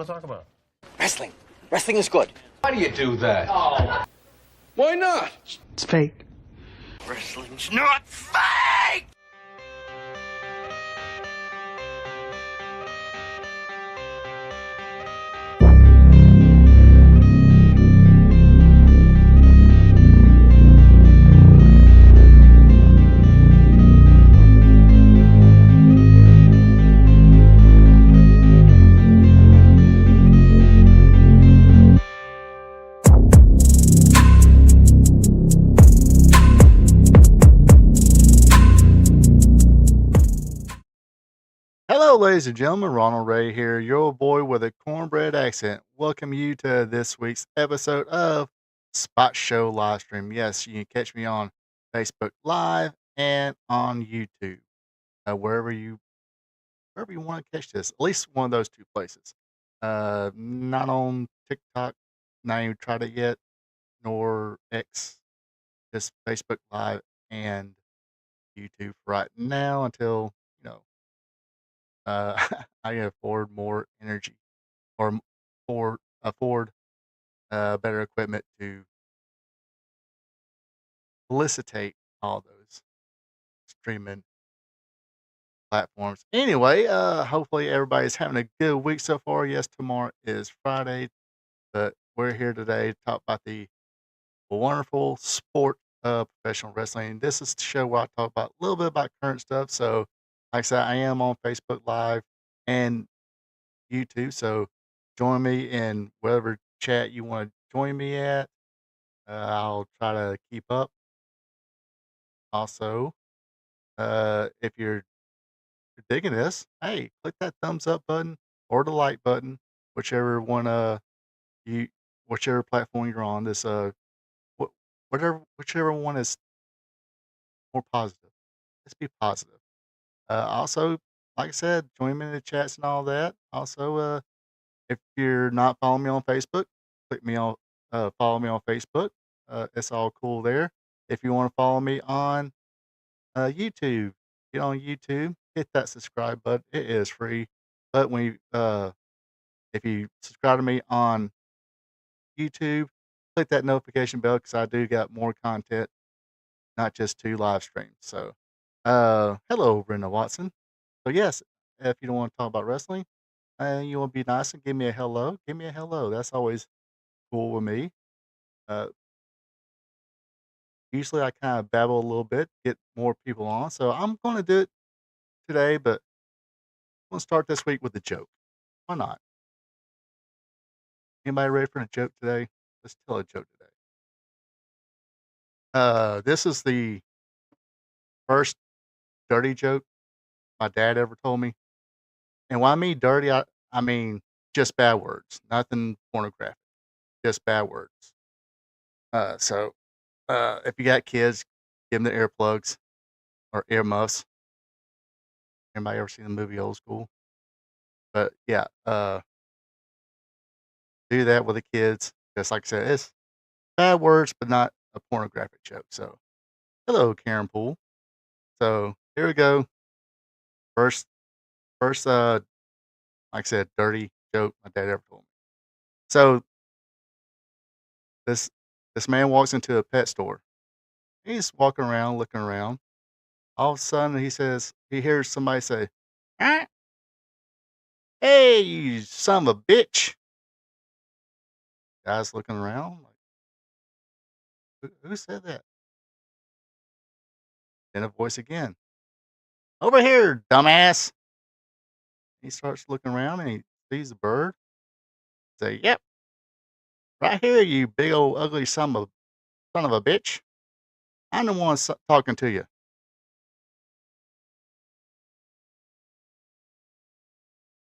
want to talk about? Wrestling. Wrestling is good. Why do you do that? Why not? It's fake. Wrestling's not fake! Hello, ladies and gentlemen. Ronald Ray here, your boy with a cornbread accent. Welcome you to this week's episode of Spot Show Livestream. Yes, you can catch me on Facebook Live and on YouTube, wherever you want to catch this. At least one of those two places. Not on TikTok, not even tried it yet, nor X. Just Facebook Live and YouTube for right now until uh, I can afford more energy or afford better equipment to felicitate all those streaming platforms. Anyway, hopefully everybody's having a good week so far. Yes, tomorrow is Friday, but we're here today to talk about the wonderful sport of professional wrestling. This is the show where I talk about a little bit about current stuff. So, like I said, I am on Facebook Live and YouTube. So join me in whatever chat you want to join me at. I'll try to keep up. Also, if you're digging this, hey, click that thumbs up button or the like button, whichever one you whichever platform you're on. This whichever one is more positive. Let's be positive. Also, like I said, join me in the chats and all that. Also, if you're not following me on Facebook, click me on follow me on Facebook. It's all cool there. If you want to follow me on YouTube, get on YouTube, hit that subscribe button. It is free. But if you subscribe to me on YouTube, click that notification bell because I do got more content, not just two live streams. So, hello, Brenda Watson. So yes, if you don't want to talk about wrestling and you want to be nice and give me a hello, give me a hello. That's always cool with me. Uh, Usually I kind of babble a little bit, get more people on. So I'm going to do it today, but I'm going to start this week with a joke. Why not? Anybody ready for a joke today? Let's tell a joke today. This is the first dirty joke my dad ever told me. And when I mean dirty, I mean just bad words, nothing pornographic, just bad words. So if you got kids, give them the earplugs or earmuffs. Anybody ever seen the movie Old School? But yeah, do that with the kids. Just like I said, it's bad words, but not a pornographic joke. So, hello, Karen Poole. So here we go. First, like I said, dirty joke my dad ever told me. So this man walks into a pet store. He's walking around, looking around. All of a sudden, he hears somebody say, "Ah, hey, you son of a bitch." Guy's looking around like, who said that? Then a voice again, "Over here, dumbass." He starts looking around and he sees a bird. Say, "Yep, right here, you big old ugly son of a bitch. I'm the one talking to you."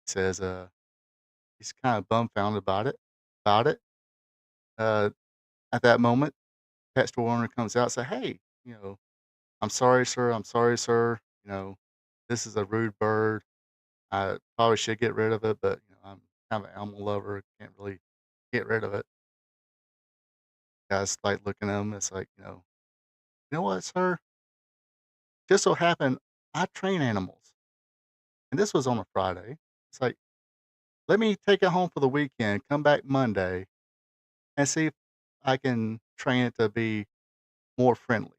He says, he's kind of dumbfounded about it. Uh, at that moment, pet store owner comes out and say, "Hey, I'm sorry, sir. I'm sorry, sir. This is a rude bird. I probably should get rid of it, but I'm kind of an animal lover. Can't really get rid of it." Guys like looking at him. It's like, you know what, sir? Just so happened I train animals, and this was on a Friday. It's like, let me take it home for the weekend, come back Monday, and see if I can train it to be more friendly.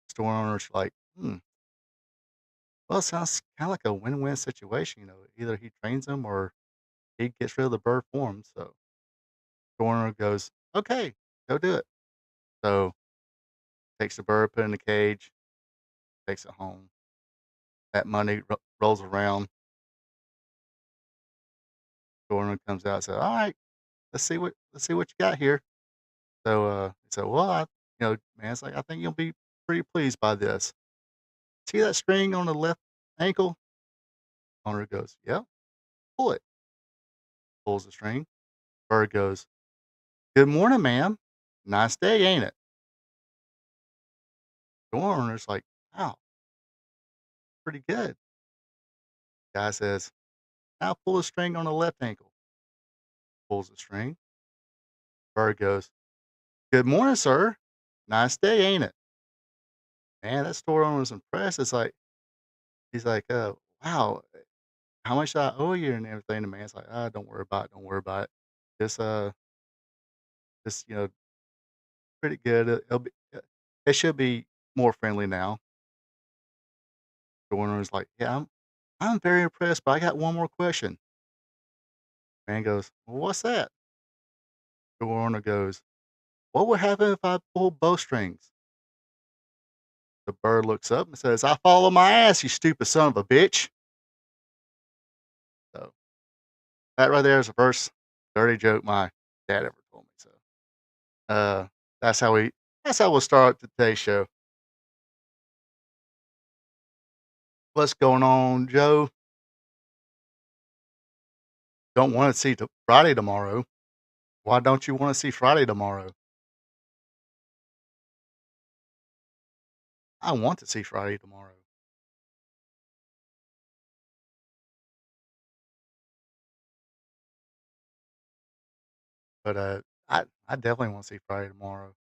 Store owner's like, well, it sounds kind of like a win-win situation. Either he trains him or he gets rid of the bird for him. So store owner goes, okay, go do it. So takes the bird, put it in the cage, takes it home. That Monday rolls around. Store owner comes out and says, all right, let's see what you got here. So he said, well, man, it's like I think you'll be pretty pleased by this. See that string on the left ankle? Owner goes, yeah, pull it. Pulls the string. Bird goes, good morning, ma'am. Nice day, ain't it? The owner's like, wow, pretty good. Guy says, now pull the string on the left ankle. Pulls the string. Bird goes, good morning, sir. Nice day, ain't it? Man, that store owner was impressed. He's like, wow, how much I owe you and everything. The man's like, don't worry about it. Don't worry about it. This, this, pretty good. It should be more friendly now. The owner was like, yeah, I'm very impressed, but I got one more question. Man goes, well, what's that? The owner goes, what would happen if I pulled bowstrings? The bird looks up and says, I follow my ass, you stupid son of a bitch. So that right there is the first dirty joke my dad ever told me. So uh, that's how we'll start today's show. What's going on, Joe? Don't want to see Friday tomorrow. Why don't you want to see Friday tomorrow? I want to see Friday tomorrow. But I definitely want to see Friday tomorrow.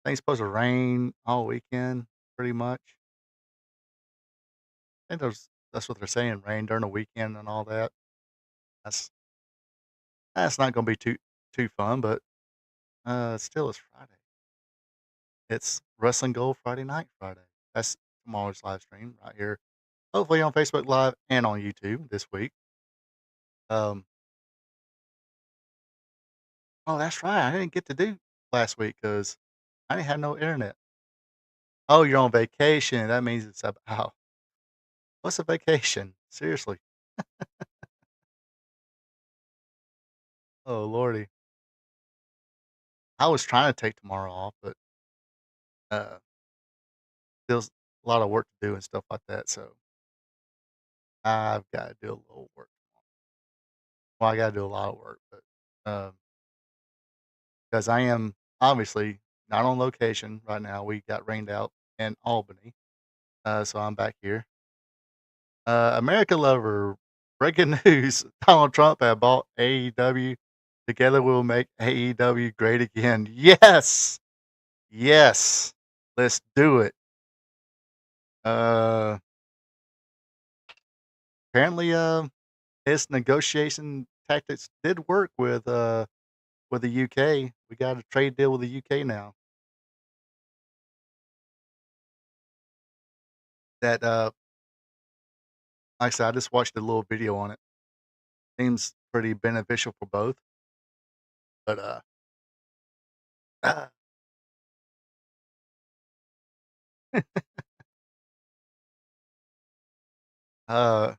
I think it's supposed to rain all weekend, pretty much. I think that's what they're saying, rain during the weekend and all that. That's that's not going to be too fun, but still, it's Friday. It's Wrestling Gold Friday Night Friday. That's tomorrow's live stream right here. Hopefully on Facebook Live and on YouTube this week. Um, oh, that's right. I didn't get to do last week because I didn't have no internet. Oh, you're on vacation. That means it's about what's a vacation? Seriously. Oh lordy. I was trying to take tomorrow off, but uh, there's a lot of work to do and stuff like that. So I've got to do a little work. Well, I got to do a lot of work, but because I am obviously not on location right now. We got rained out in Albany, so I'm back here. America Lover, breaking news: Donald Trump had bought AEW. Together we'll make AEW great again. Yes, yes, let's do it. Uh, apparently, his negotiation tactics did work with the UK. We got a trade deal with the UK now. That like I said, I just watched a little video on it. Seems pretty beneficial for both. But uh, uh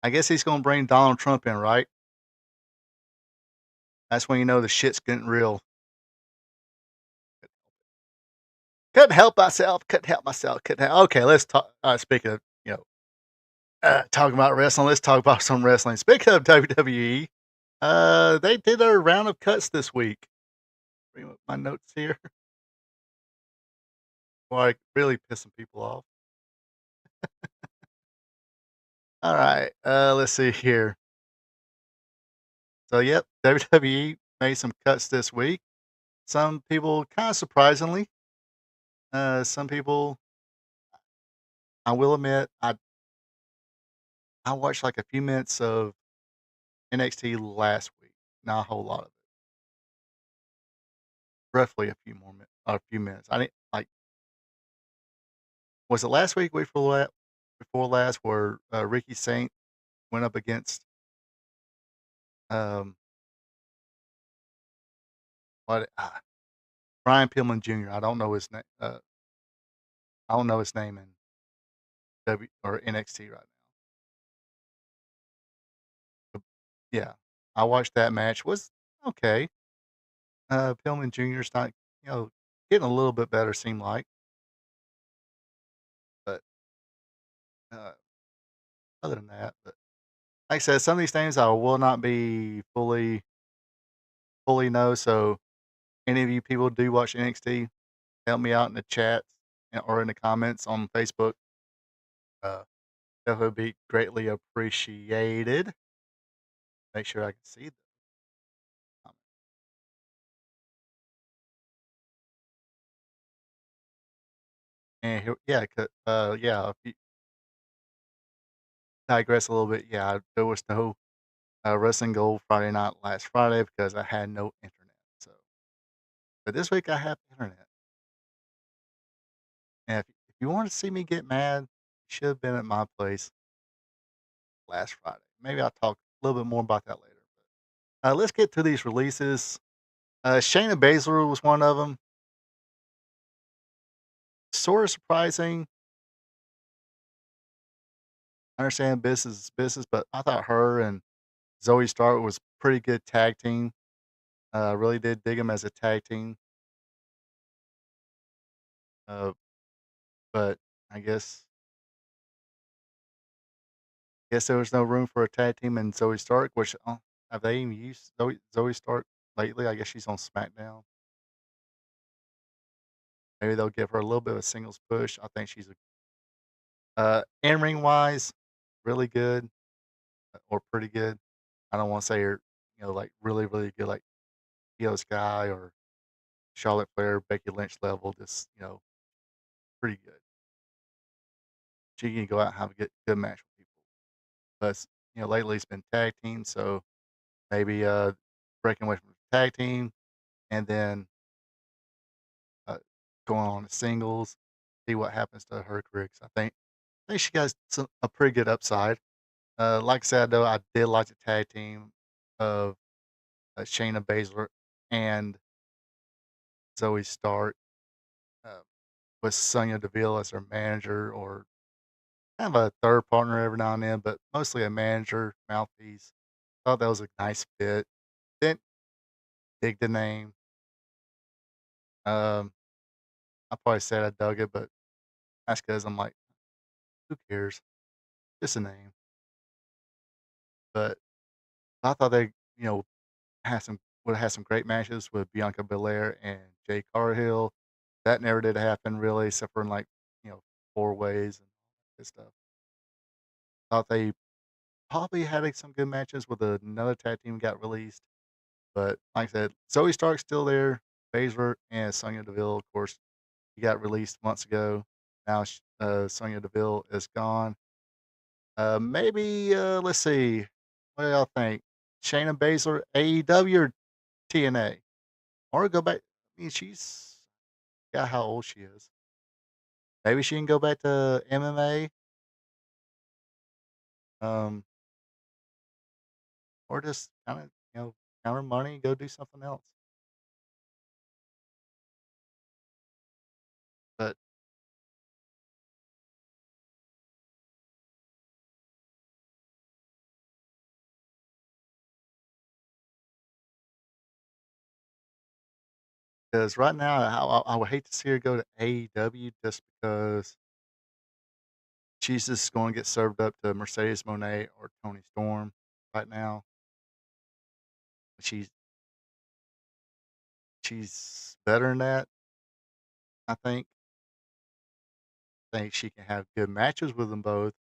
I guess he's gonna bring Donald Trump in, right? That's when you know the shit's getting real. Couldn't help myself. Couldn't help myself. Couldn't help. Okay, let's talk. Speaking of talking about wrestling, let's talk about some wrestling. Speaking of WWE, they did a round of cuts this week. Bring up my notes here. Like really pissing people off. All right, let's see here. So, yep, WWE made some cuts this week. Some people, kind of surprisingly, some people, I will admit, I I watched like a few minutes of NXT last week, not a whole lot of it. Roughly a few minutes. I didn't like. Was it last week? Week before last, where Ricky Saint went up against um what Brian Pillman Jr. I don't know his name. I don't know his name in W or NXT right now. Yeah, I watched that match. Was okay. Pillman Jr.'s not, getting a little bit better. Seemed like, but uh, other than that, but like I said, some of these things I will not be fully know. So any of you people do watch NXT, help me out in the chat or in the comments on Facebook. That would be greatly appreciated. Make sure I can see the comment. And here, yeah, yeah. If you digress a little bit, yeah, there was no Wrestling Gold Friday night last Friday because I had no internet. So, but this week I have internet. And if you want to see me get mad, you should have been at my place last Friday. Maybe I'll talk a little bit more about that later. But let's get to these releases. Shayna Baszler was one of them. Sort of surprising. I understand business is business, but I thought her and Zoe Stark was pretty good tag team. Really did dig them as a tag team. Uh, but I guess there was no room for a tag team in Zoe Stark, which have they even used Zoe Stark lately? I guess she's on SmackDown. Maybe they'll give her a little bit of a singles push. I think she's in ring wise, really good or pretty good. I don't want to say her, like really really good, like Io Sky or Charlotte Flair, Becky Lynch level. Just pretty good. She can go out and have a good match with people. But lately it's been tag team, so maybe breaking away from the tag team and then uh, going on to singles, see what happens to her career. 'Cause I think she got a pretty good upside. Like I said, though, I did like the tag team of Shayna Baszler and Zoe Stark uh, with Sonya Deville as her manager or kind of a third partner every now and then, but mostly a manager, mouthpiece. Thought that was a nice fit. Didn't dig the name. Um, I probably said I dug it, but that's because I'm like, who cares? Just a name. But I thought they, had some would have had some great matches with Bianca Belair and Jay Cargill. That never did happen really, except for in like, four ways and good stuff. Thought they probably had some good matches with another tag team got released. But like I said, Zoe Stark's still there. Baszler and Sonya Deville, of course, he got released months ago. Now Sonya Deville is gone. Maybe let's see. What do y'all think? Shayna Baszler, AEW or TNA? Or go back. I mean, she's got how old she is. Maybe she can go back to MMA. Um, or just kind of count her money and go do something else. But because right now, I would hate to see her go to AEW just because she's just going to get served up to Mercedes Monet or Tony Storm right now. She's she's better than that. I think she can have good matches with them both,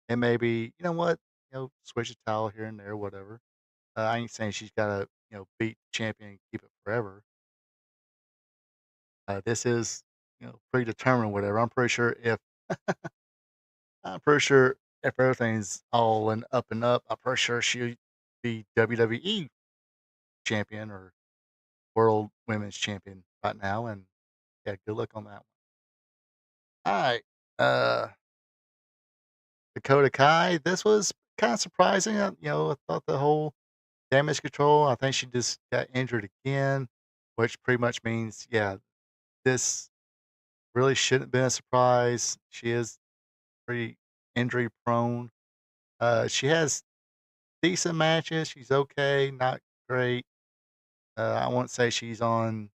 and maybe what switch a towel here and there, whatever. I ain't saying she's got to beat the champion and keep it forever. This is predetermined, whatever. I'm pretty sure if everything's all in up and up, I'm pretty sure she'll be WWE champion or world women's champion right now. And yeah, good luck on that one. All right. Uh, Dakota Kai, this was kind of surprising. I thought the whole damage control, I think she just got injured again, which pretty much means, yeah, this really shouldn't have been a surprise. She is pretty injury prone. She has decent matches. She's okay, not great. I won't say she's on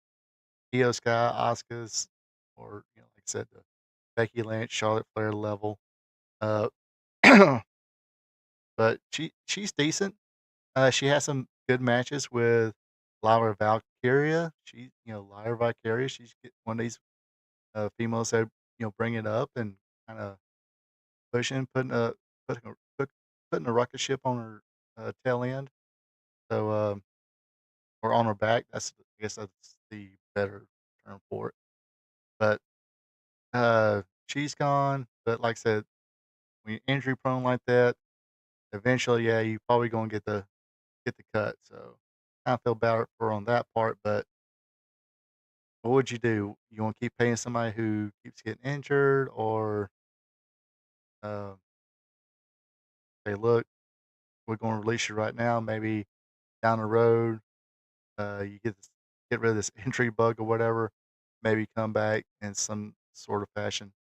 Io Sky, Asuka's, or like I said, the Becky Lynch, Charlotte Flair level. Uh, but she's decent. She has some good matches with Lyra Valkyria. Lyra Valkyria. She's one of these females that bring it up and kind of pushing, putting a putting a rocket ship on her tail end. So or on her back. I guess that's the better term for it. But she's gone. But like I said, when you're injury prone like that, eventually, yeah, you probably gonna get the cut. So I feel bad for her on that part. But what would you do? You want to keep paying somebody who keeps getting injured, or uh, say, look, we're going to release you right now. Maybe down the road, you get rid of this injury bug or whatever. Maybe come back in some sort of fashion.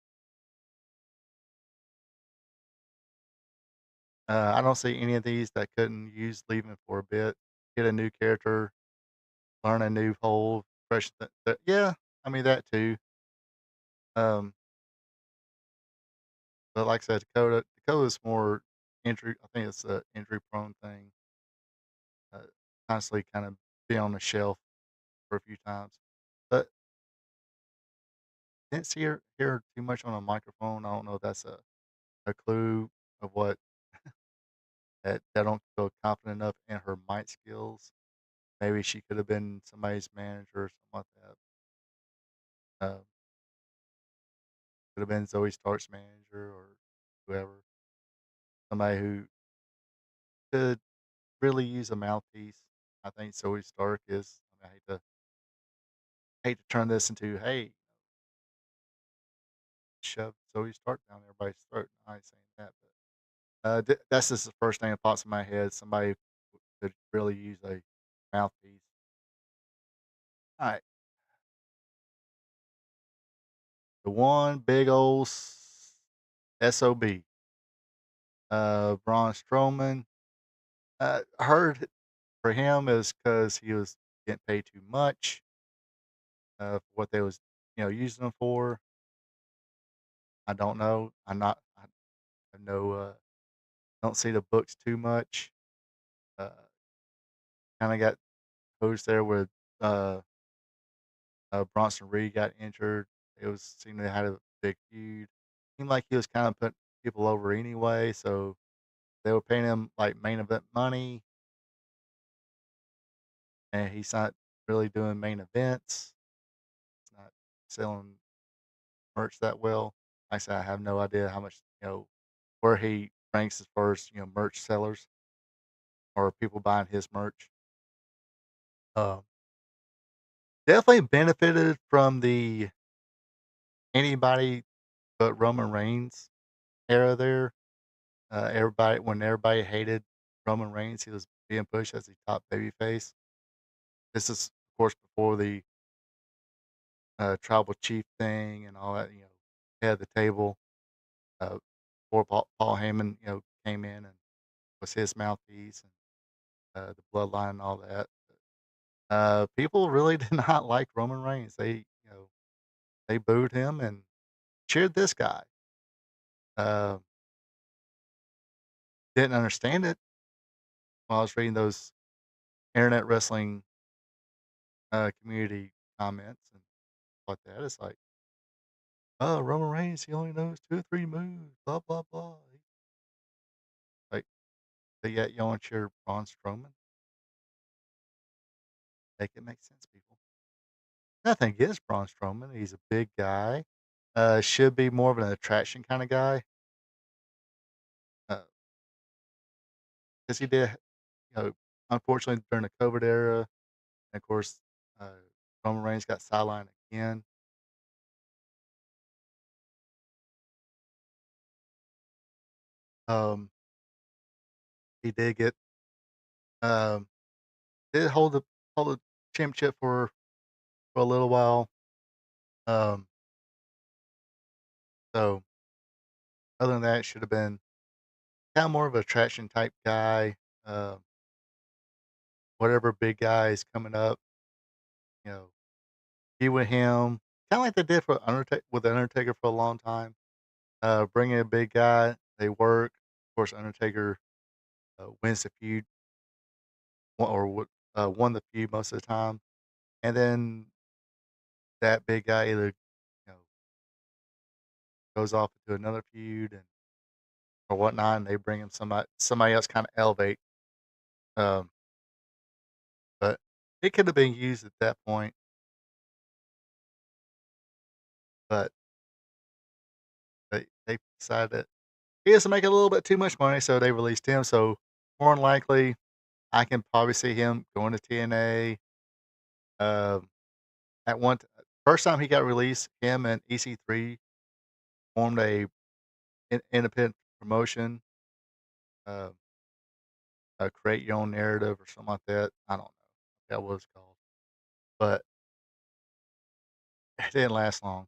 I don't see any of these that couldn't use leaving for a bit. Get a new character, learn a new whole fresh. Yeah, I mean that too. Um, but like I said, Dakota's more injury. I think it's a injury prone thing. Uh, Constantly kind of be on the shelf for a few times, but didn't see her hear too much on a microphone. I don't know if that's a clue of what that I don't feel confident enough in her mic skills. Maybe she could have been somebody's manager or something like that. Could have been Zoe Stark's manager or whoever. Somebody who could really use a mouthpiece. I think Zoe Stark is. I hate to turn this into, hey, shove Zoe Stark down everybody's throat. I ain't saying that, but that's just the first thing that pops in my head. Somebody who could really use a mouthpiece. All right, the one big old SOB, Braun Strowman. I heard for him is because he was getting paid too much for what they was using him for. I don't know. I have no. Don't see the books too much. Uh, Kind of got hosed there with uh, Bronson Reed got injured. It was seemed they had a big feud. Seemed like he was kind of putting people over anyway, so they were paying him like main event money, and he's not really doing main events. He's not selling merch that well. Like I said, I have no idea how much where he ranks as far as merch sellers or people buying his merch. Um, Definitely benefited from the anybody but Roman Reigns era there. When everybody hated Roman Reigns, he was being pushed as the top babyface. This is, of course, before the tribal chief thing and all that. Had the table. Before Paul Heyman, came in and was his mouthpiece and the bloodline and all that. People really did not like Roman Reigns. They booed him and cheered this guy. Uh, didn't understand it while I was reading those internet wrestling community comments and like that. It's like, oh, Roman Reigns, he only knows 2 or 3 moves, blah blah blah. Like, but yet you want to cheer Braun Strowman? Make it make sense, people. Nothing against Braun Strowman. He's a big guy. Should be more of an attraction kind of guy. because he did, unfortunately during the COVID era, and of course, uh, Roman Reigns got sidelined again. Um, he did get um, did hold the championship for a little while. Um, so other than that, should have been kind of more of a attraction type guy. Uh, whatever big guy is coming up, you know, be with him, kind of like they did for Undertaker for a long time. Bring in a big guy, they work. Of course, Undertaker wins the feud won the feud most of the time, and then that big guy either goes off into another feud and or whatnot, and they bring him somebody else kind of elevate. Um, but it could have been used at that point, but they decided that he has to make a little bit too much money, so they released him. So more than likely, I can probably see him going to TNA. Um, at one first time he got released, him and EC3 formed a independent promotion. Uh, Create your own narrative or something like that. I don't know what that was called, but it didn't last long.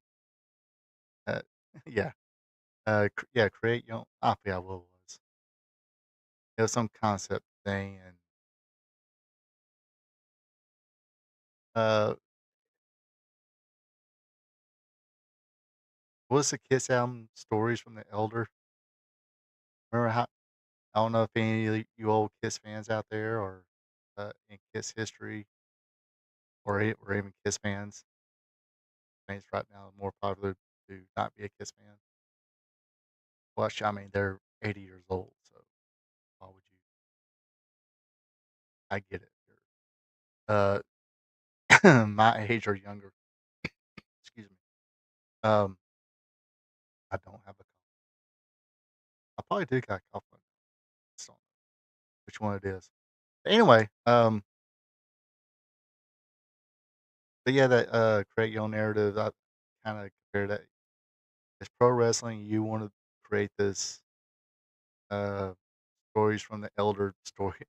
Uh, yeah, yeah, create your own. I forgot what it was. It was some concept thing, and uh, what was the Kiss album stories from the Elder? Remember how? I don't know if any of you old Kiss fans out there or in Kiss history or even Kiss fans. Fans right now more popular to not be a Kiss fan. Well, I mean they're 80 years old, so why would you? I get it. Uh, my age or younger. Excuse me. Um, I don't have a cough. I probably do got a cough one. Just don't know which one it is. Anyway, but yeah, that create your own narrative. I kind of compare that. It's pro wrestling. You want to create this uh stories from the elder story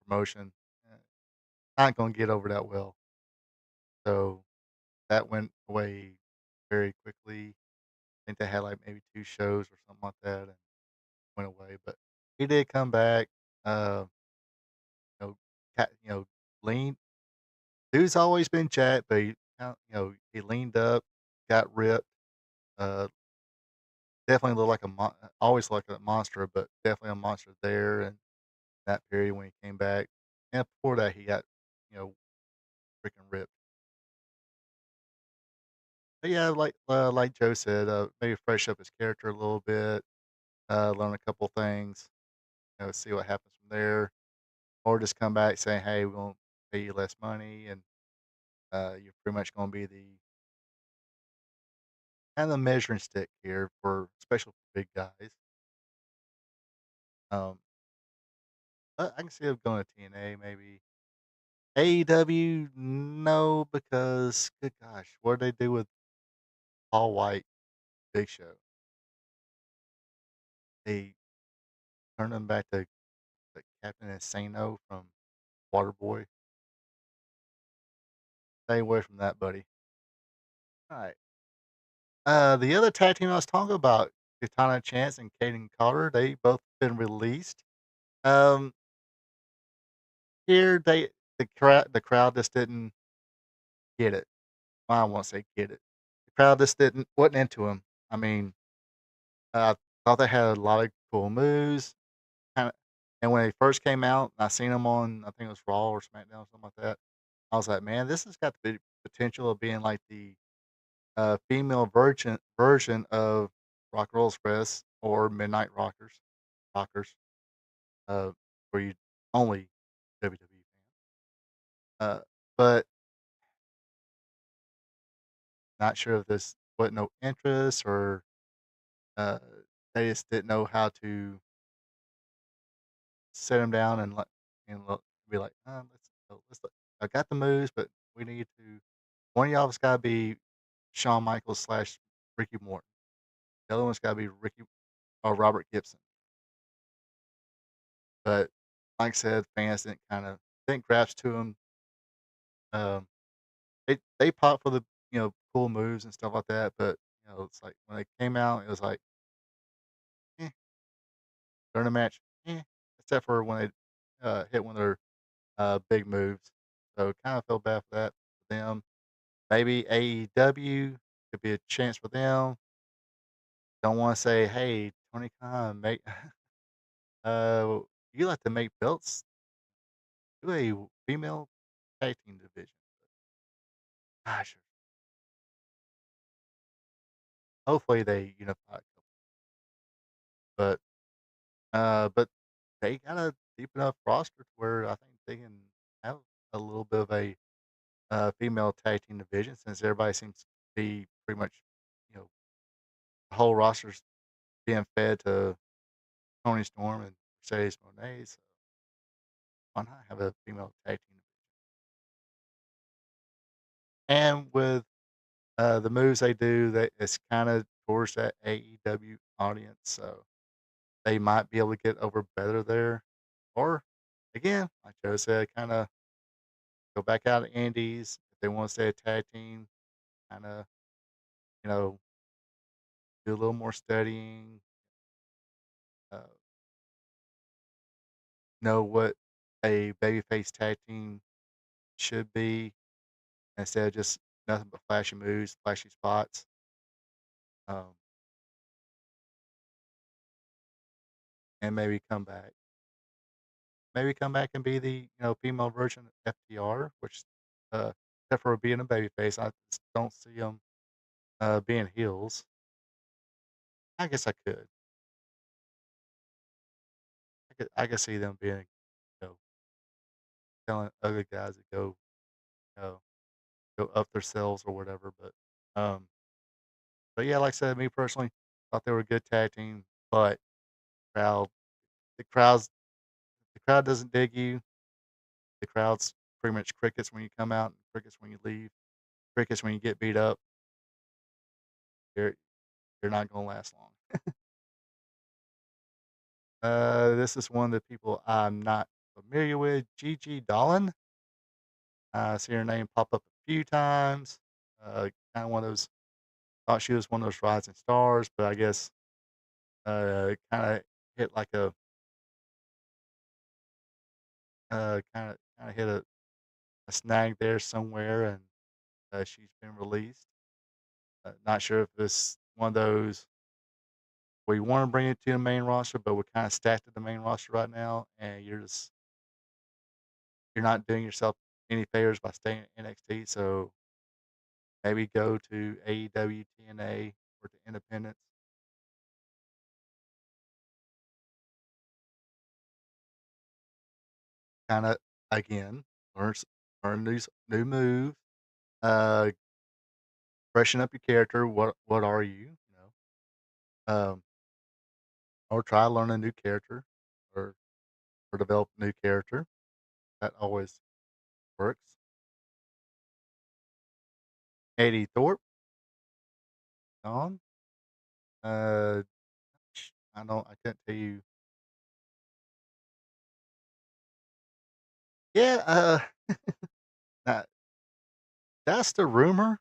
promotion. uh, Not gonna get over that well. So that went away very quickly. I think they had like maybe 2 shows or something like that, and went away. But he did come back. Uh, you know, lean. Dude's always been jacked, but he leaned up, got ripped. Uh, Definitely looked like always like a monster, but definitely a monster there in that period when he came back. And before that, he got you know freaking ripped. But yeah, like Joe said, maybe fresh up his character a little bit, learn a couple things, see what happens from there, or just come back saying, "Hey, we won't pay you less money, and you're pretty much going to be the kind of the measuring stick here for special for big guys." Um, but I can see him going to TNA maybe. AEW, no, because good gosh, what did they do with Paul White, Big Show? They turned him back to the Captain Insano from Waterboy. Stay away from that, buddy. All right. The other tag team I was talking about, Katana Chance and Caden Carter, they both been released. Um, Here the crowd just didn't get it. Well, I won't say get it. The crowd just didn't wasn't into him. I mean, I thought they had a lot of cool moves. Kinda and when they first came out, I seen them on, I think it was Raw or SmackDown or something like that. I was like, "Man, this has got the potential of being like the, female version of Rock and Roll Express or Midnight Rockers, uh, where you only WWE fan." But not sure if this wasn't no interest or, uh, they just didn't know how to sit him down and be like, let's look. I got the moves, but we need to. One of y'all's got to be Shawn Michaels slash Ricky Morton. The other one's got to be Ricky or Robert Gibson. But like I said, fans didn't grasp to him. Um, they pop for the cool moves and stuff like that, but it's like when they came out, it was like eh, during the match, except for when they hit one of their big moves. So kind of feel bad for that for them. Maybe AEW could be a chance for them. Don't want to say, hey, Tony Khan, make uh, you like to make belts? Do a female tag team division. Gosh, hopefully they unify. But but they got a deep enough roster to where I think they can have a little bit of a female tag team division since everybody seems to be pretty much, you know, the whole roster's being fed to Tony Storm and Mercedes Moné. So why not have a female tag team? And with the moves they do, that it's kind of towards that AEW audience, so they might be able to get over better there. Or again, like Joe said, kind of go back out to Indies if they want to stay a tag team. Kind of you know do a little more studying, uh, know what a babyface tag team should be instead of just nothing but flashy moves, flashy spots. Um, and maybe come back and be the female version of FTR, which except for being a babyface, I just don't see them being heels. I guess I could see them being know telling other guys to go you know go up themselves or whatever. Um, but yeah, like I said, me personally thought they were a good tag team, but crowd the crowds the crowd doesn't dig you. The crowd's pretty much crickets when you come out, and crickets when you leave, crickets when you get beat up. You're you're not gonna last long. This is one of the people I'm not familiar with. Gigi Dolan. I see her name pop up a few times. Kind of one of those. Thought she was one of those rising stars, but I guess kind of hit like kind of hit a snag there somewhere, and she's been released. Not sure if this one of those we want to bring it to the main roster, but we're kind of stacked at the main roster right now, and you're not doing yourself any favors by staying at NXT. So maybe go to AEW, TNA, or to Independence. Kind of again learn learn new moves. Uh, freshen up your character. What are you? Or try learn a new character, or develop a new character. That always works. Eddie Thorpe gone. Uh, I don't. I can't tell you. Yeah. That, that's the rumor.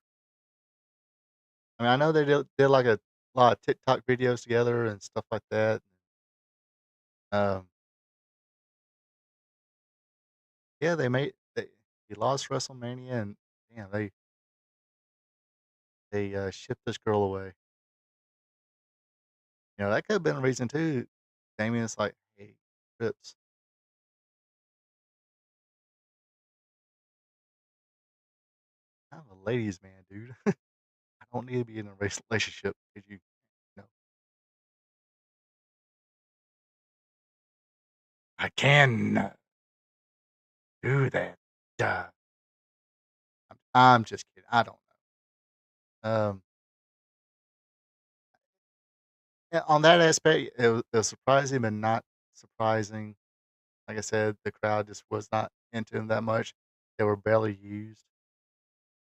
I mean, I know they did like a lot of TikTok videos together and stuff like that. Um, yeah, he lost WrestleMania, and damn, they shipped this girl away. That could have been a reason too. Damien's like, hey, Trips, I'm a ladies' man, dude. I don't need to be in a relationship because you know, I can do that. Duh. I'm just kidding. I don't know. Yeah, on that aspect, it was surprising, but not surprising. Like I said, the crowd just was not into him that much. They were barely used.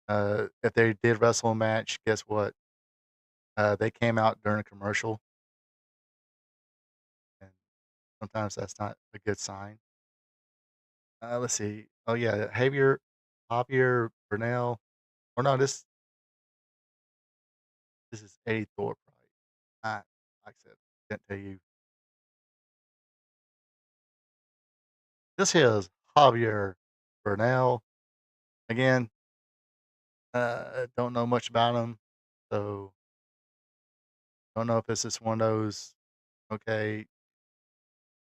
If they did wrestle a match, guess what? They came out during a commercial, and sometimes that's not a good sign. Let's see. Oh yeah, Javier Bernal. Or no, this is Eddie Thorpe, right? Like I said, can't tell you. This is Javier Bernal. Again, don't know much about him, so don't know if this is one of those. Okay,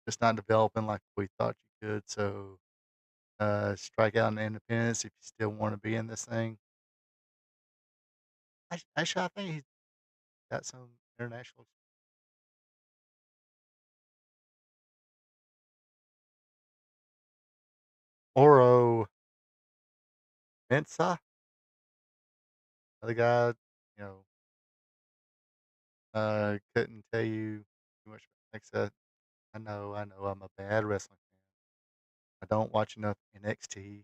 it's not developing like we thought you could. So strike out in independence if you still want to be in this thing. Actually, I think he's got some international. Oro Mensa, other guy, you know, couldn't tell you too much. Like I said, I know, I'm a bad wrestling fan. I don't watch enough NXT.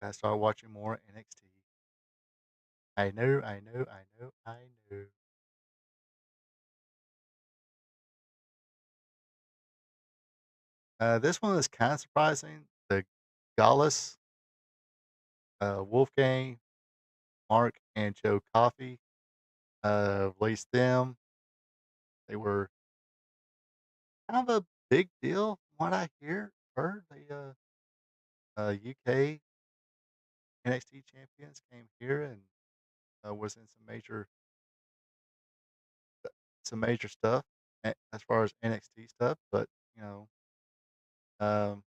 I start watching more NXT. I know, I know, I know, I know. This one is kind of surprising. The Gallus, Wolfgang, Mark, and Joe Coffey released them. They were kind of a big deal, from what I heard. UK NXT champions came here and was in some major stuff as far as NXT stuff. But you know, um,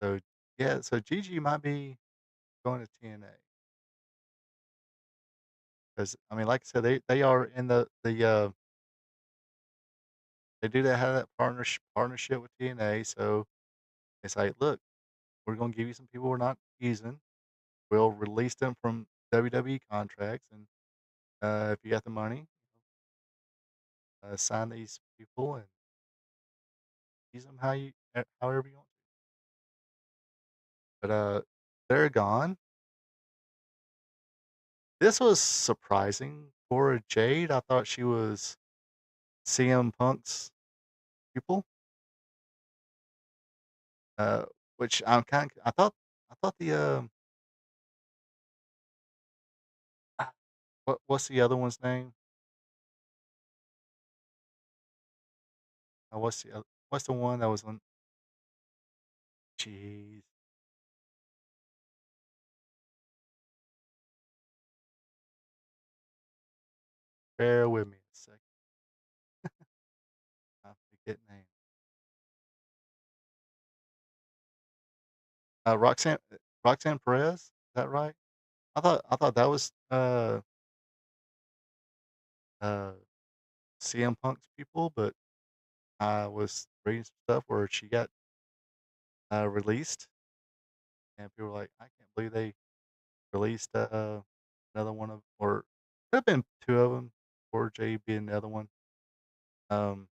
so yeah, so Gigi might be going to TNA because I mean, like I said, they are in they do that have that partnership with TNA. So it's like, look, we're going to give you some people we're not using. We'll release them from WWE contracts, and if you got the money, sign these people and use them however you want. But they're gone. This was surprising for Jade. I thought she was CM Punk's pupil, uh, which I thought what's the other one's name? What's the one that was on? Jeez, bear with me a second. I forget name. Roxanne Perez. Is that right? I thought that was uh CM Punk's people, but I was reading some stuff where she got released, and people were like, "I can't believe they released another one of, or could have been two of them, or Jay being the other one." Um,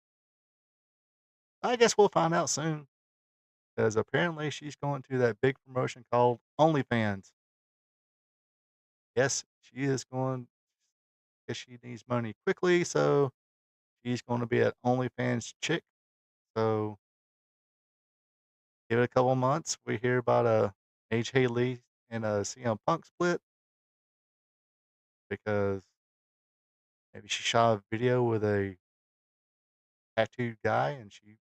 I guess we'll find out soon because apparently she's going to that big promotion called OnlyFans. Yes, she is going. Guess she needs money quickly, so she's going to be an OnlyFans chick. So give it a couple months. We hear about a AJ Lee and a CM Punk split because maybe she shot a video with a tattooed guy and she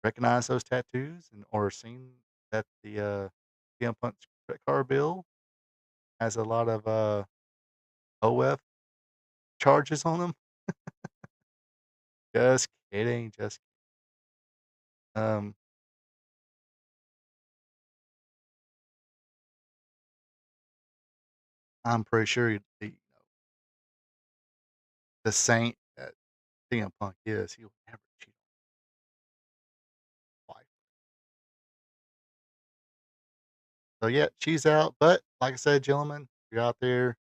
recognized those tattoos and or seen that the CM Punk's credit card bill has a lot of OF charges on them. Just kidding. Just um, I'm pretty sure the saint that CM Punk is, he will never cheat on his wife. So yeah, she's out. But like I said, gentlemen, you're out there.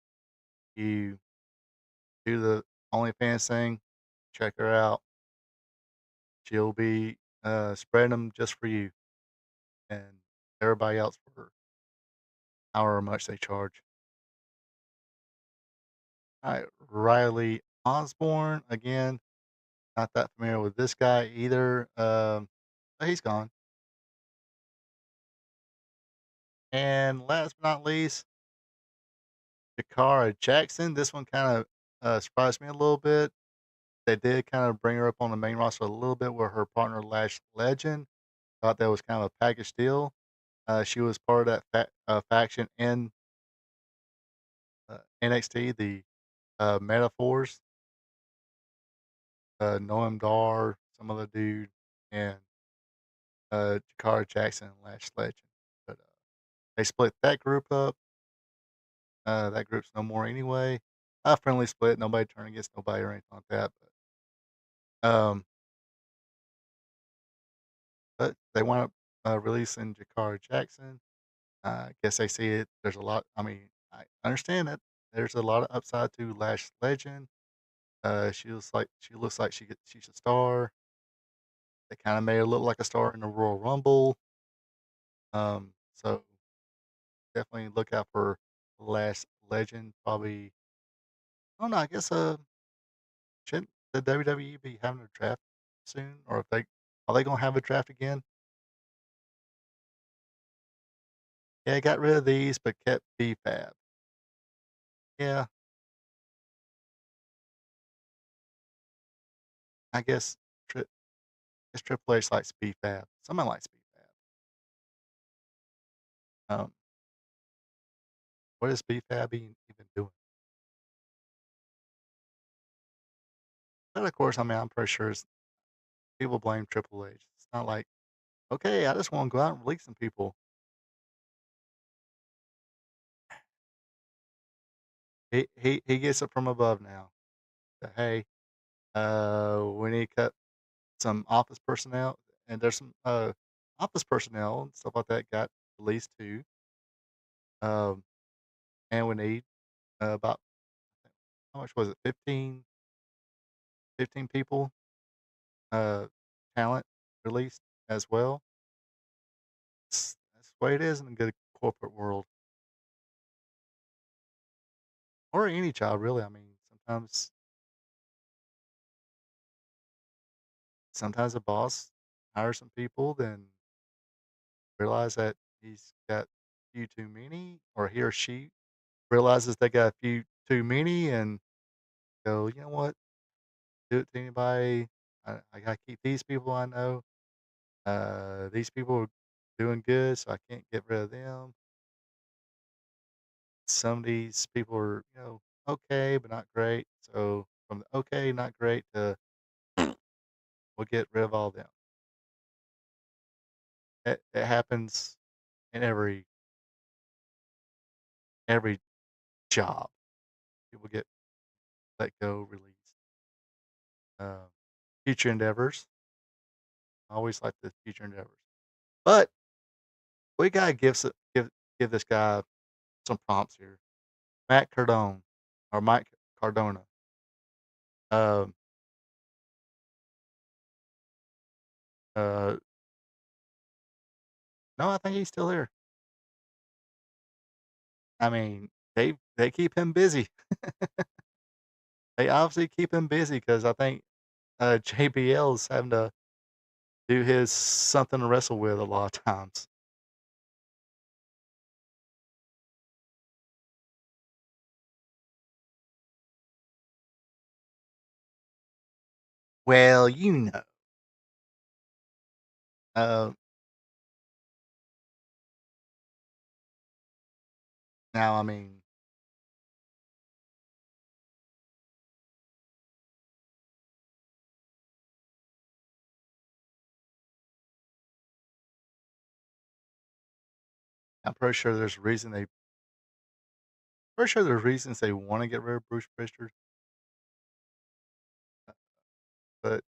you do the OnlyFans thing, check her out. She'll be spreading them just for you and everybody else for however much they charge. All right, Riley Osborne again. Not that familiar with this guy either. But he's gone. And last but not least, Jakara Jackson. This one kind of surprised me a little bit. They did kind of bring her up on the main roster a little bit with her partner Lash Legend. Thought that was kind of a package deal. She was part of that faction in NXT, the Metaphors, Noam Dar, some other dude, and Jakara Jackson and Lash Legend. But they split that group up. That group's no more anyway. A friendly split, nobody turned against nobody or anything like that. But they wound up releasing Jakara Jackson. I guess they see it. There's a lot. I mean, I understand it. There's a lot of upside to Lash Legend. She's a star. They kind of made her look like a star in the Royal Rumble. So definitely look out for Lash Legend. Probably, I don't know. I guess shouldn't the WWE be having a draft soon, or if they are they gonna have a draft again? Yeah, got rid of these, but kept BFAB. Yeah, I guess guess Triple H likes BFAB. Someone likes BFAB. Um, what is BFAB even doing? But of course, I mean, I'm pretty sure people blame Triple H. It's not like, okay, I just want to go out and release some people. He gets it from above now. That, hey, we need to cut some office personnel, and there's some office personnel and stuff like that got released too. Um, and we need about how much was it? 15 people uh, talent released as well. That's the way it is in a good corporate world, or any job really. I mean, sometimes a boss hires some people, then realize that he's got a few too many, or he or she realizes they got a few too many, and go, you know what, do it to anybody. I gotta keep these people I know. These people are doing good, so I can't get rid of them. Some of these people are, okay, but not great. So from the okay, not great to we'll get rid of all of them. It happens in every job. People get let go, released. Uh, future endeavors. I always like the future endeavors, but we gotta give this guy some prompts here. Matt Cardone or Mike Cardona. Um, uh, no, I think he's still there. I mean, they keep him busy. They obviously keep him busy because I think JBL is having to do his something to wrestle with a lot of times. Well, you know. Uh, Now, I mean, I'm pretty sure there's reasons they want to get rid of Bruce Prichard, uh, but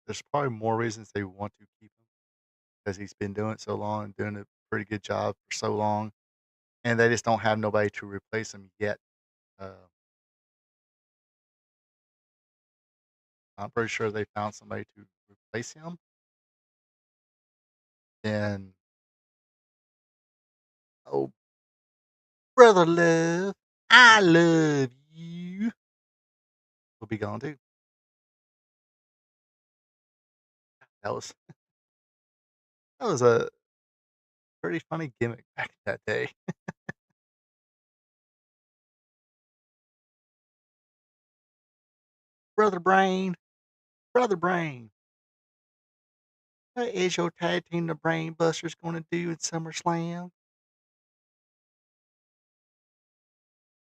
there's probably more reasons they want to keep him because he's been doing it so long and doing a pretty good job for so long, and they just don't have nobody to replace him yet. Uh, I'm pretty sure they found somebody to replace him. And oh, brother love, I love you. We'll be gone too. That was that was a pretty funny gimmick back in that day. Brother Brain, brother Brain. What is your tag team the Brain Busters going to do at SummerSlam?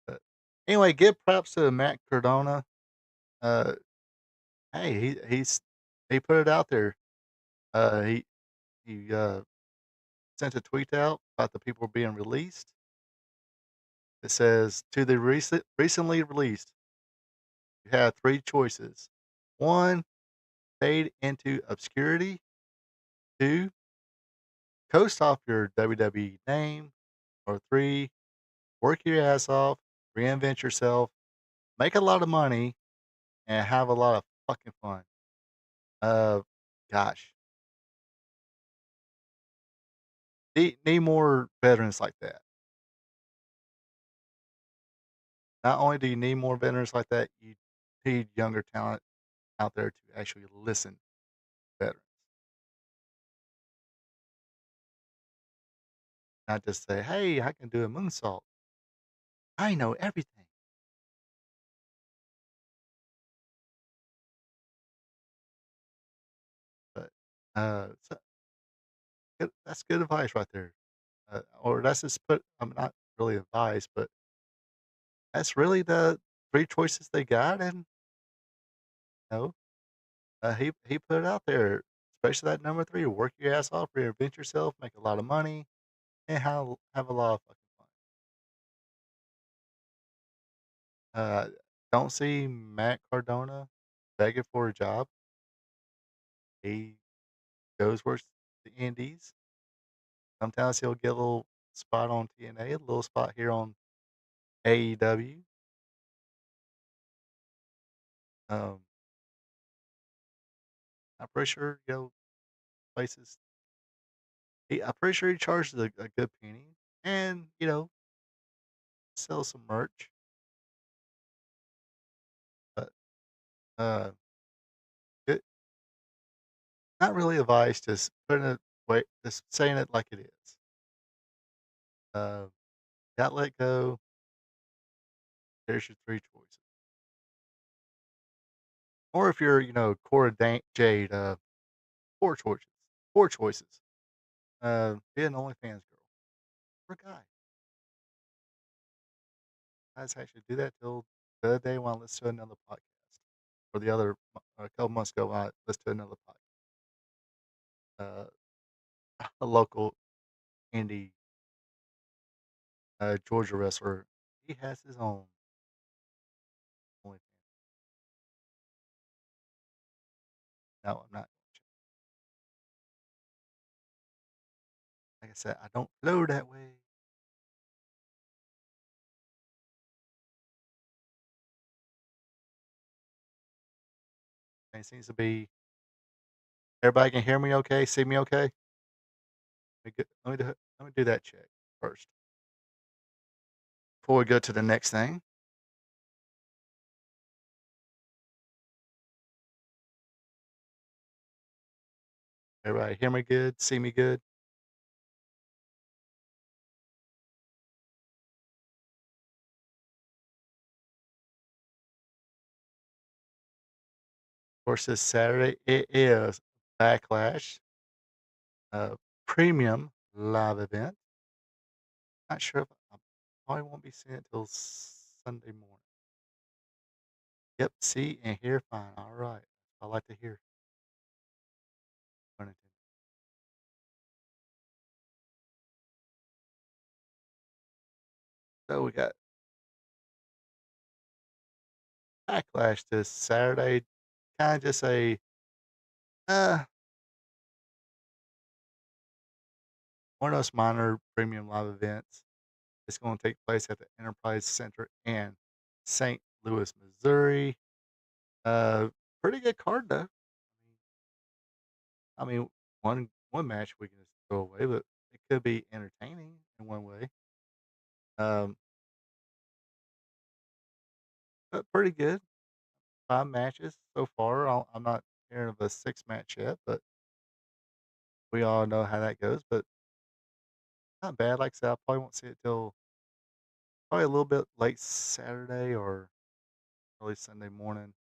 But anyway, give props to Matt Cardona. Uh, hey, he put it out there. He sent a tweet out about the people being released. It says to the recently released, you have three choices: one, fade into obscurity; two, coast off your WWE name; or three, work your ass off, reinvent yourself, make a lot of money, and have a lot of fucking fun. Uh, gosh, need more veterans like that. Not only do you need more veterans like that, you need younger talent out there to actually listen to veterans, not just say, "Hey, I can do a moonsault. I know everything." But so that's good advice right there. Or that's just put. I'm not really advice, but that's really the three choices they got, and you know, he put it out there, especially that number three: work your ass off, reinvent yourself, make a lot of money, and have a lot of fucking fun. Uh, don't see Matt Cardona begging for a job. He goes works the Indies. Sometimes he'll get a little spot on TNA, a little spot here on AEW. Um, I'm pretty sure places. I'm pretty sure he charges a good penny, and sells some merch. But uh, it, not really advice. Just putting it wait, just saying it like it is. Uh, got let go. There's your three choices. Or if you're, Cora Jade, four choices. Four choices. Be an OnlyFans girl or guy. Guys actually do that till the other day when I listened to another podcast, or the other a couple months ago when I listened to another podcast. A local indie Georgia wrestler. He has his own OnlyFans. No, I'm not. Like I said, I don't flow that way. And it seems to be everybody can hear me okay, see me okay. Let me do that check first before we go to the next thing. Everybody hear me good, see me good. Of course, this Saturday it is Backlash, uh, premium live event. Not sure if I probably won't be seeing it till Sunday morning. Yep, see and hear fine. All right, I like to hear. So we got Backlash this Saturday. Kind of just uh, one of those minor premium live events. It's going to take place at the Enterprise Center in St. Louis, Missouri. Uh, Pretty good card though. I mean, one match we can just throw away, but it could be entertaining in one way. Um, but pretty good. 5 matches so far. I'm not hearing of a 6 match yet, but we all know how that goes. But not bad. Like I said, I probably won't see it till probably a little bit late Saturday or early Sunday morning.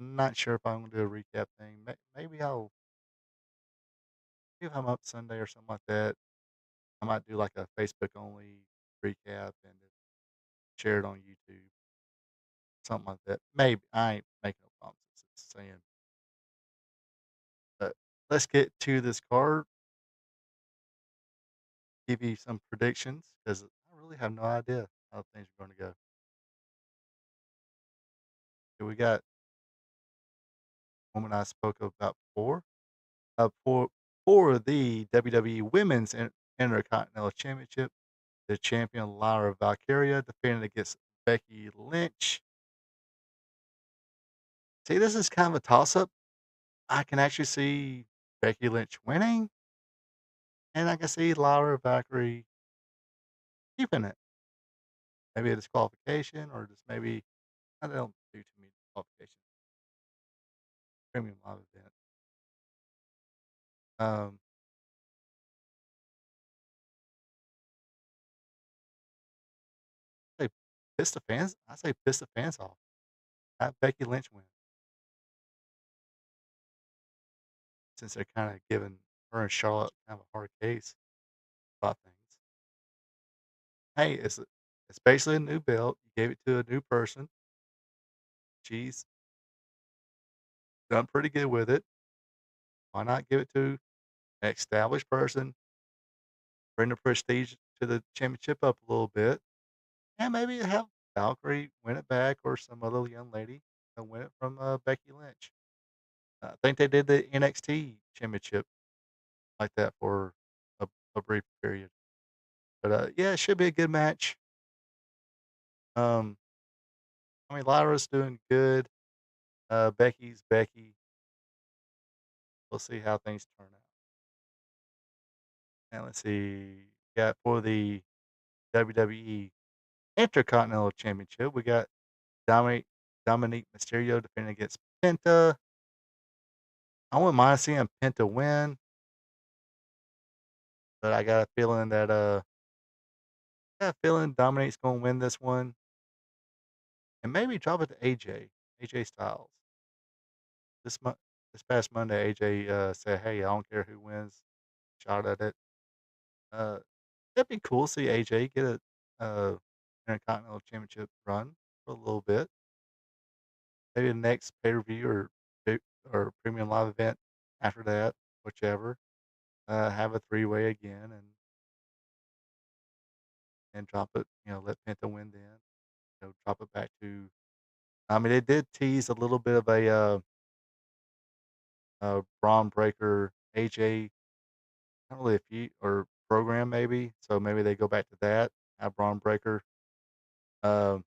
Not sure if I'm gonna do a recap thing. Maybe if I'm up Sunday or something like that, I might do like a Facebook only recap and just share it on YouTube, something like that. Maybe I ain't making no promises. Just saying. But let's get to this card. Give you some predictions because I really have no idea how things are going to go. So we got woman I spoke about before. For the WWE Women's Intercontinental Championship, the champion Lyra Valkyria defending against Becky Lynch. See, this is kind of a toss up. I can actually see Becky Lynch winning, and I can see Lyra Valkyrie keeping it. Maybe a disqualification, or just maybe I don't do too many disqualifications. Premium live event. Um, say piss the fans. I say piss the fans off. Have Becky Lynch win since they're kind of giving her and Charlotte kind of a hard case about things. Hey, it's basically a new belt. You gave it to a new person. She's done pretty good with it. Why not give it to an established person? Bring the prestige to the championship up a little bit, and maybe have Valkyrie win it back or some other young lady win it from Becky Lynch. I think they did the NXT championship like that for a, a brief period. But yeah, it should be a good match. Um, I mean, Lyra's doing good. Becky's Becky. We'll see how things turn out. And let's see. Got for the WWE Intercontinental Championship, we got Dominic Dominique Mysterio defending against Penta. I wouldn't mind seeing Penta win, but I got a feeling Dominique's gonna win this one and maybe drop it to AJ Styles. This month, this past Monday, AJ said, "Hey, I don't care who wins, shot at it." Uh, That'd be cool to see AJ get a Intercontinental Championship run for a little bit. Maybe the next pay per view or premium live event after that, whichever. Have a 3-way again and drop it. Let Penta win then. Drop it back to. I mean, they did tease a little bit of Braun Breaker AJ, not really a feud or program maybe. So maybe they go back to that. Have Braun Breaker, um,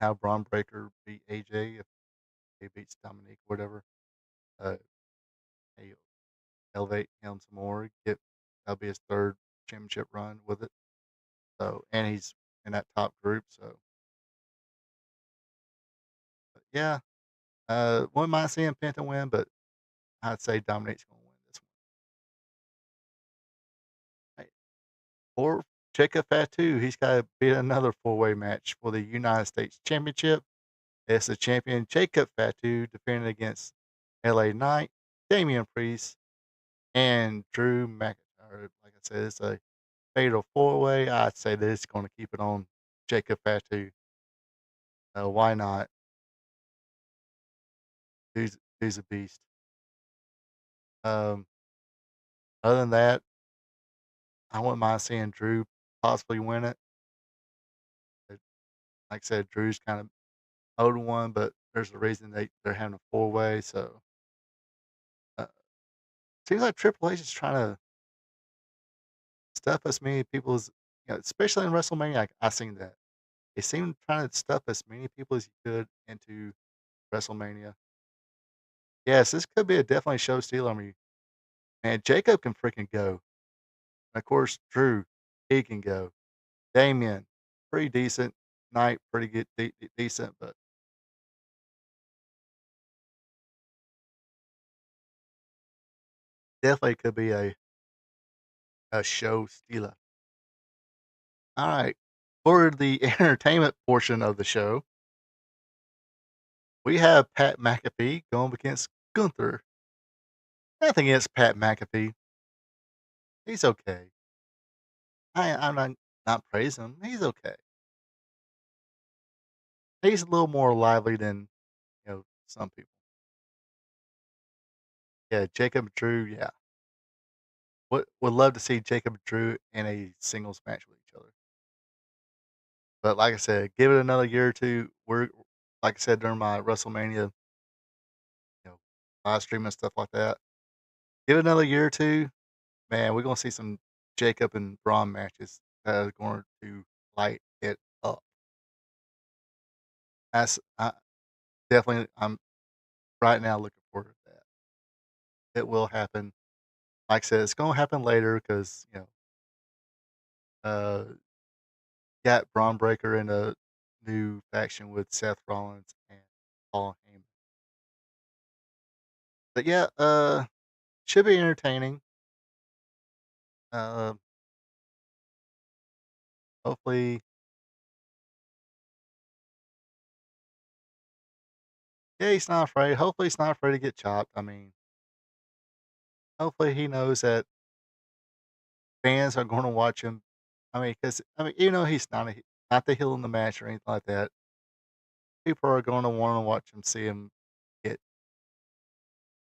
have Braun Breaker beat AJ if he beats Dominique, whatever. Uh, hey, elevate him some more. That'll be his third championship run with it. So and he's in that top group. So but yeah, wouldn't mind seeing Penta win, but I'd say Dominique's going to win this one. Hey, or Jacob Fatu, he's got to beat another 4-way match for the United States Championship. It's the champion Jacob Fatu defending against LA Knight, Damian Priest, and Drew McIntyre. Like I said, it's a fatal 4-way. I'd say that it's going to keep it on Jacob Fatu. Why not? He's a beast. Um, Other than that, I wouldn't mind seeing Drew possibly win it. But like I said, Drew's kind of owed one, but there's a reason they're having a 4-way. So uh, seems like Triple H is trying to stuff as many people especially in WrestleMania, I seen that. They seem trying to stuff as many people as you could into WrestleMania. Yes, this could be a definitely show stealer. I mean, man, Jacob can freaking go. And of course, Drew, he can go. Damien, pretty decent. Knight, pretty good, decent, but definitely could be a show stealer. All right. For the entertainment portion of the show, we have Pat McAfee going against Gunther. Nothing against Pat McAfee. He's okay. I'm not praising him. He's okay. He's a little more lively than some people. Yeah, Jacob and Drew. Yeah, would love to see Jacob and Drew in a singles match with each other. But like I said, give it another year or two. We're like I said during my WrestleMania, you know, live stream and stuff like that. Give it another year or two, man. We're gonna see some Jacob and Braun matches that are going to light it up. That's definitely. I'm right now looking forward to that. It will happen. Like I said, it's gonna happen later because uh, got Braun Breaker in a new faction with Seth Rollins and Paul Heyman. But yeah, should be entertaining. Uh, hopefully, yeah, he's not afraid. Hopefully, he's not afraid to get chopped. I mean, hopefully, he knows that fans are going to watch him. I mean, because even though he's not the heel in the match or anything like that, people are going to want to watch him, see him get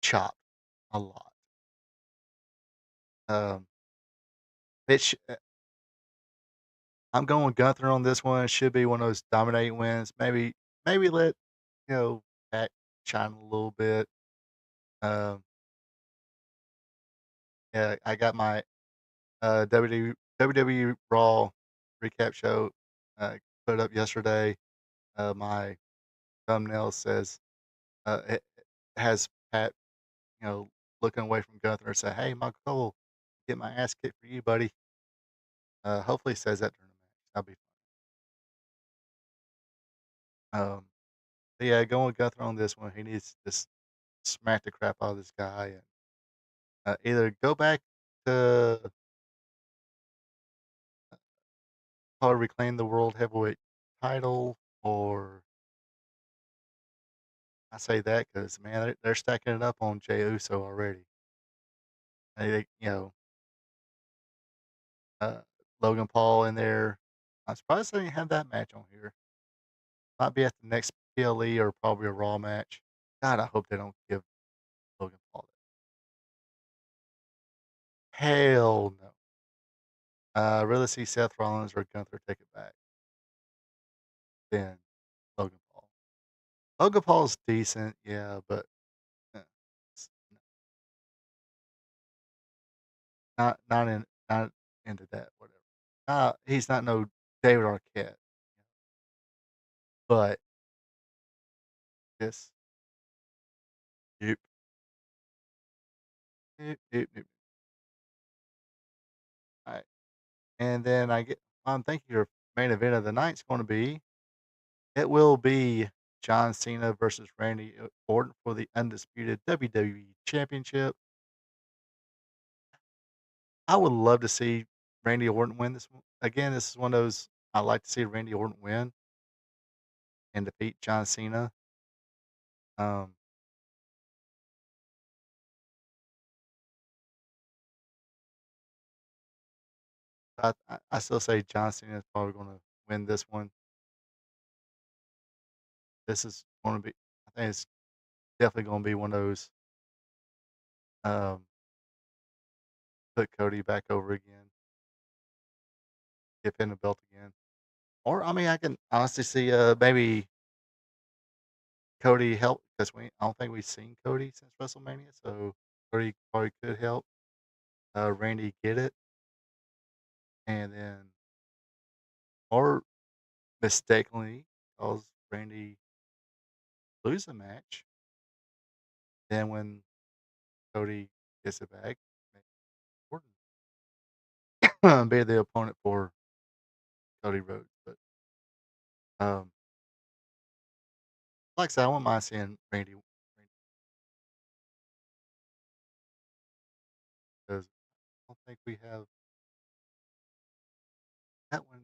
chopped a lot. Um, it sh- I'm going Gunther on this one. It should be one of those dominating wins. Maybe let Pat shine a little bit. Um, yeah, I got my WWE Raw recap show put up yesterday. My thumbnail says it has Pat, looking away from Gunther and say, "Hey, Michael Cole, get my ass kicked for you, buddy." Hopefully, he says that during the match. That'll be fun. But yeah, going with Gunther on this one. He needs to just smack the crap out of this guy and either go back to probably reclaim the world heavyweight title, or I say that because man, they're stacking it up on Jey Uso already. They uh, Logan Paul in there. I'm surprised they didn't have that match on here. Might be at the next PLE or probably a Raw match. God, I hope they don't give Logan Paul that. Hell no. I'd rather see Seth Rollins or Gunther take it back than Logan Paul. Logan Paul's decent, yeah, but uh, it's not into that. Whatever. He's not no David Arquette, but just yep, yep, yep, yep. All right, and then I'm thinking your main event of the night's going to be. It will be John Cena versus Randy Orton for the undisputed WWE Championship. I would love to see Randy Orton win this one. Again, this is one of those I like to see Randy Orton win and defeat John Cena. Um, I still say John Cena is probably going to win this one. This is going to be, I think it's definitely going to be one of those um, put Cody back over again, give him the belt again. Or I mean, I can honestly see maybe Cody help because I don't think we've seen Cody since WrestleMania, so Cody probably could help Randy get it, and then or mistakenly cause Randy lose a match. Then when Cody gets it back, make Orton be the opponent for Cody Rhodes. But like I said, I wouldn't mind seeing Randy because I don't think we have that one.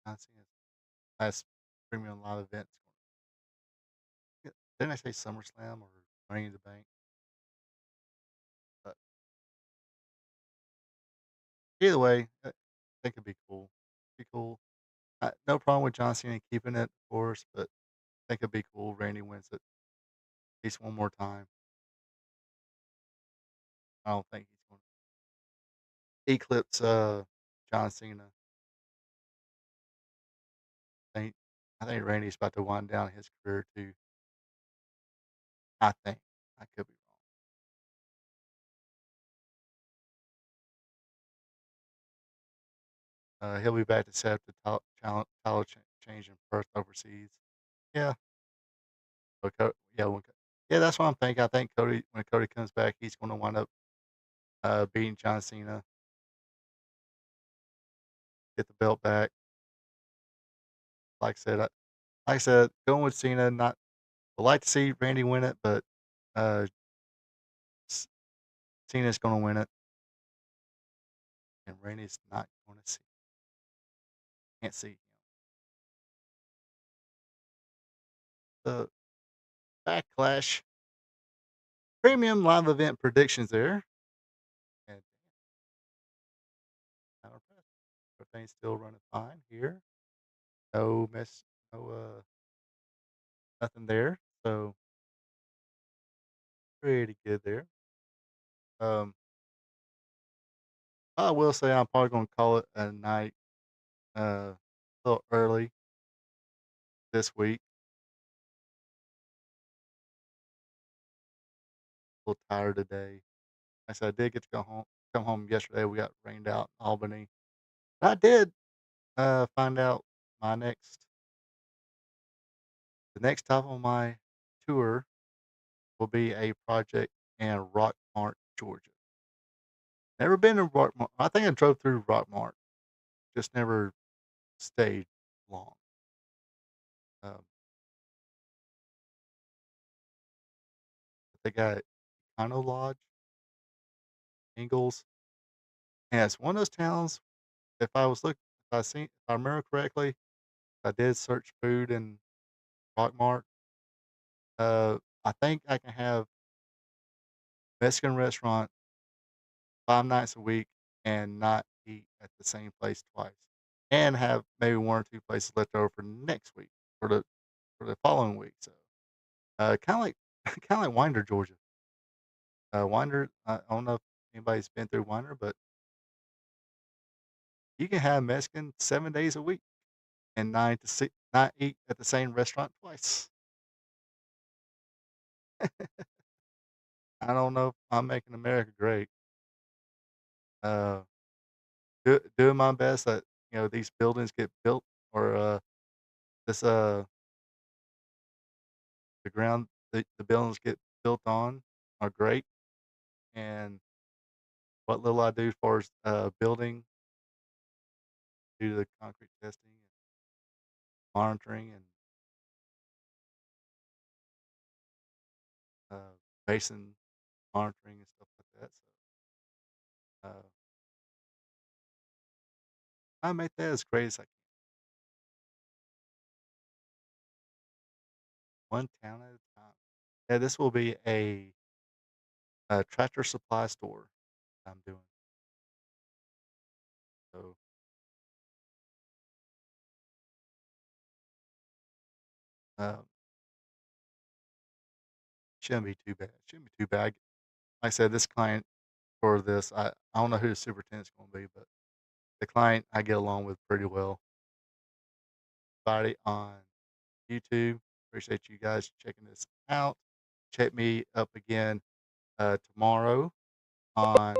Not seeing his last premium live event. Yeah, didn't I say SummerSlam or Money in the Bank? But either way, I think it'd be cool. Be cool. No problem with John Cena keeping it, of course, but I think it'd be cool. Randy wins it at least one more time. I don't think he's going to eclipse John Cena. think I think Randy's about to wind down his career too. I think. I could be wrong. He'll be back to set up the change in Perth overseas. Yeah. Yeah. Yeah, that's what I'm thinking. I think when Cody comes back, he's going to wind up beating John Cena, get the belt back. Like I said, going with Cena. Not, I'd like to see Randy win it, but uh, C- Cena's going to win it, and Randy's not going to see. Can't see him. The Backlash Premium Live Event predictions there. And not impressed. Everything's still running fine here. No mess, no nothing there. So pretty good there. Um, I will say I'm probably gonna call it a night a little early this week. A little tired today. Like I said, I did get to come home yesterday. We got rained out in Albany. But I did find out my the next stop on my tour will be a project in Rockmart, Georgia. Never been to Rockmart. I think I drove through Rockmart, just never stayed long. Um, they got Econo Lodge, Ingalls, and it's one of those towns. If I remember correctly, I did search food in Rockmart. I think I can have Mexican restaurant 5 nights a week and not eat at the same place twice, and have maybe one or two places left over for next week for the following week. So, kind of like kind of like Winder, Georgia. Winder, I don't know if anybody's been through Winder, but you can have Mexican 7 days a week and not eat at the same restaurant twice. I don't know if I'm making America great. Uh, doing my best that these buildings get built, or this the ground the buildings get built on are great, and what little I do for building, do the concrete testing and monitoring and uh, basin monitoring and stuff like that. So I make that as great as I can, one town at a time. Yeah, this will be a tractor supply store I'm doing. So um, shouldn't be too bad. Shouldn't be too bad. Like I said, this client for this, I don't know who the superintendent's going to be, but the client I get along with pretty well. Everybody on YouTube, appreciate you guys checking this out. Check me up again tomorrow on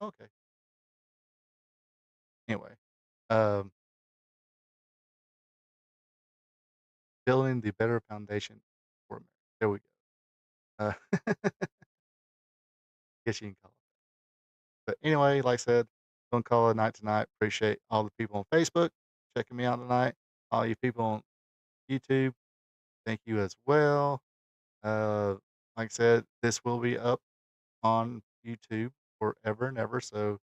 Okay. Anyway, um, building the better foundation for America. There we go. Guess you can call it. But anyway, like I said, gonna call it a night tonight. Appreciate all the people on Facebook checking me out tonight. All you people on YouTube, thank you as well. Uh, like I said, this will be up on YouTube forever and ever. So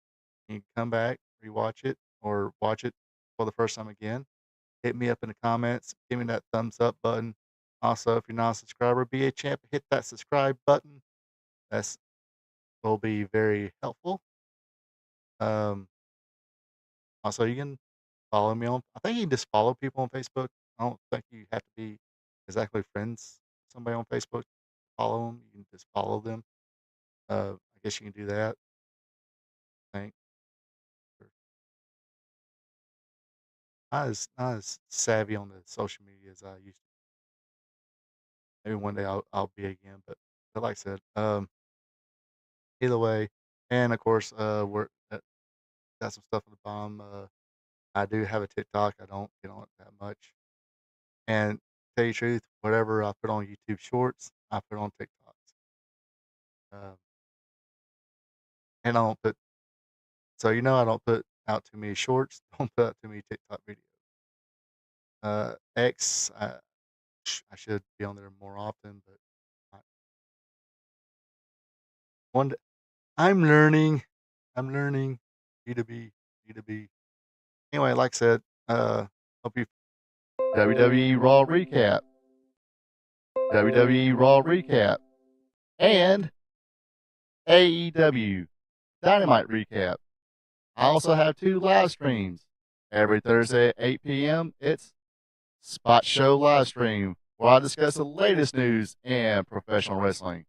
you can come back, rewatch it, or watch it for the first time again. Hit me up in the comments. Give me that thumbs up button. Also, if you're not a subscriber, be a champ. Hit that subscribe button. That's will be very helpful. Um, Also, you can follow me on. I think you can just follow people on Facebook. I don't think you have to be exactly friends with somebody on Facebook to follow them. You can just follow them. I guess you can do that. I think. Or not as savvy on the social media as I used to. Maybe one day I'll be again. But like I said, either way, and of course, we're got some stuff at the bottom. I do have a TikTok. I don't get on it that much. And tell you the truth, whatever I put on YouTube Shorts, I put on TikToks. Um, and I don't put so I don't put out too many shorts. Don't put out too many TikTok videos. X, I should be on there more often, but I, one day, I'm learning. I'm learning. B2B, B2B. Anyway, like I said, hope you WWE Raw recap, WWE Raw recap, and AEW Dynamite recap. I also have 2 live streams. Every Thursday at 8 p.m., it's Spot Show live stream, where I discuss the latest news in professional wrestling.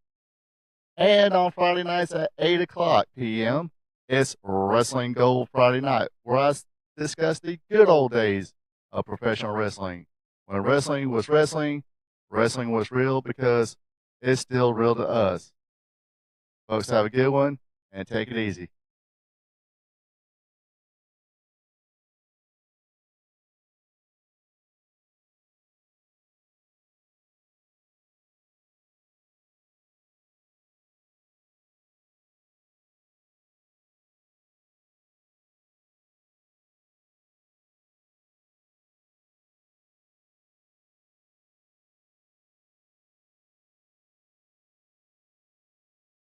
And on Friday nights at 8 o'clock p.m., it's Wrestling Gold Friday Night, where I discuss the good old days of professional wrestling. When wrestling was wrestling, wrestling was real because it's still real to us. Folks, have a good one and take it easy.